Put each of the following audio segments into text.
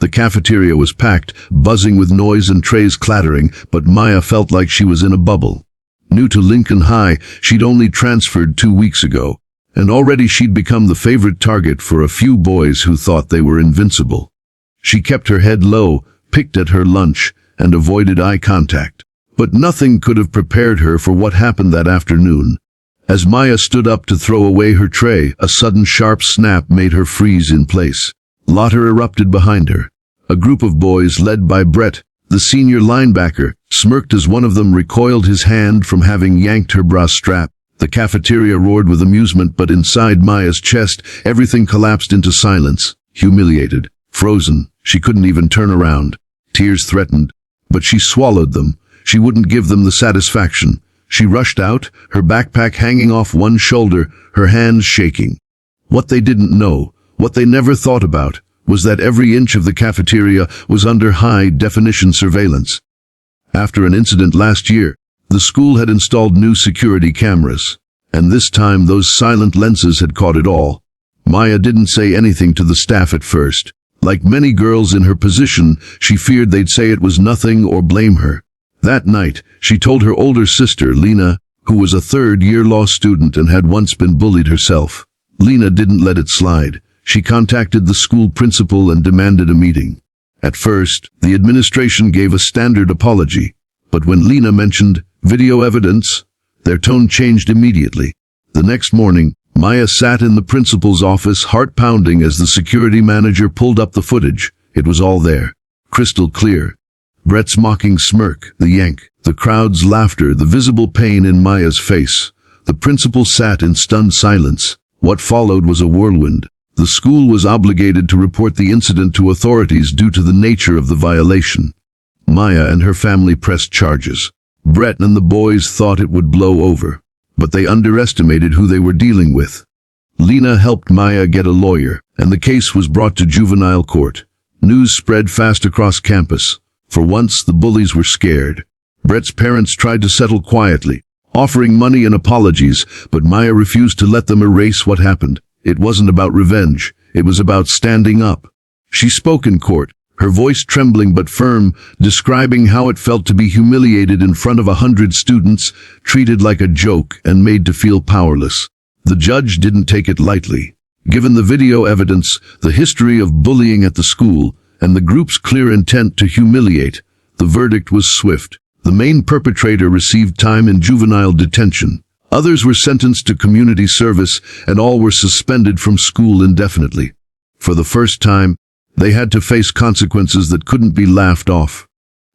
The cafeteria was packed, buzzing with noise and trays clattering, but Maya felt like she was in a bubble. New to Lincoln High, she'd only transferred 2 weeks ago, and already she'd become the favorite target for a few boys who thought they were invincible. She kept her head low, picked at her lunch, and avoided eye contact. But nothing could have prepared her for what happened that afternoon. As Maya stood up to throw away her tray, a sudden sharp snap made her freeze in place. Laughter erupted behind her. A group of boys, led by Brett, the senior linebacker, smirked as one of them recoiled his hand from having yanked her bra strap. The cafeteria roared with amusement, but inside Maya's chest, everything collapsed into silence. Humiliated, frozen, she couldn't even turn around. Tears threatened, but she swallowed them. She wouldn't give them the satisfaction. She rushed out, her backpack hanging off one shoulder, her hands shaking. What they didn't know, what they never thought about, was that every inch of the cafeteria was under high-definition surveillance. After an incident last year, the school had installed new security cameras, and this time those silent lenses had caught it all. Maya didn't say anything to the staff at first. Like many girls in her position, she feared they'd say it was nothing or blame her. That night, she told her older sister, Lena, who was a third-year law student and had once been bullied herself. Lena didn't let it slide. She contacted the school principal and demanded a meeting. At first, the administration gave a standard apology, but when Lena mentioned video evidence, their tone changed immediately. The next morning, Maya sat in the principal's office, heart pounding as the security manager pulled up the footage. It was all there, crystal clear. Brett's mocking smirk, the yank, the crowd's laughter, the visible pain in Maya's face. The principal sat in stunned silence. What followed was a whirlwind. The school was obligated to report the incident to authorities due to the nature of the violation. Maya and her family pressed charges. Brett and the boys thought it would blow over, but they underestimated who they were dealing with. Lena helped Maya get a lawyer, and the case was brought to juvenile court. News spread fast across campus. For once, the bullies were scared. Brett's parents tried to settle quietly, offering money and apologies, but Maya refused to let them erase what happened. It wasn't about revenge. It was about standing up. She spoke in court, her voice trembling but firm, describing how it felt to be humiliated in front of 100 students, treated like a joke and made to feel powerless. The judge didn't take it lightly. Given the video evidence, the history of bullying at the school, and the group's clear intent to humiliate, the verdict was swift. The main perpetrator received time in juvenile detention. Others were sentenced to community service, and all were suspended from school indefinitely. For the first time, they had to face consequences that couldn't be laughed off.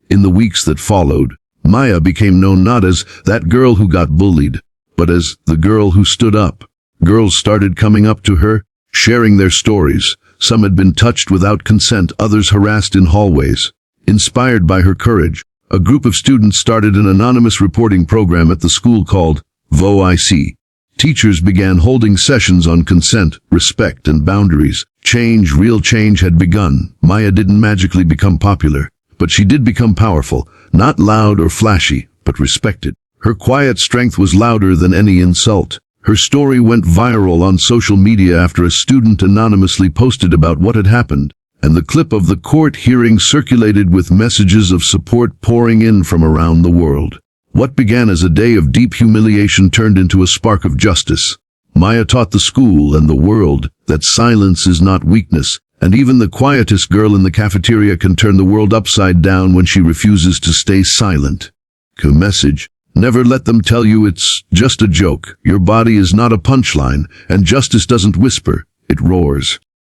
In the weeks that followed, Maya became known not as that girl who got bullied, but as the girl who stood up. Girls started coming up to her, sharing their stories. Some had been touched without consent, others harassed in hallways. Inspired by her courage, a group of students started an anonymous reporting program at the school called VOIC. Teachers began holding sessions on consent, respect, and boundaries. Real change had begun. Maya didn't magically become popular, but she did become powerful, not loud or flashy, but respected. Her quiet strength was louder than any insult. Her story went viral on social media after a student anonymously posted about what had happened, and the clip of the court hearing circulated with messages of support pouring in from around the world. What began as a day of deep humiliation turned into a spark of justice. Maya taught the school and the world that silence is not weakness, and even the quietest girl in the cafeteria can turn the world upside down when she refuses to stay silent. Her message: never let them tell you it's just a joke. Your body is not a punchline, and justice doesn't whisper, it roars.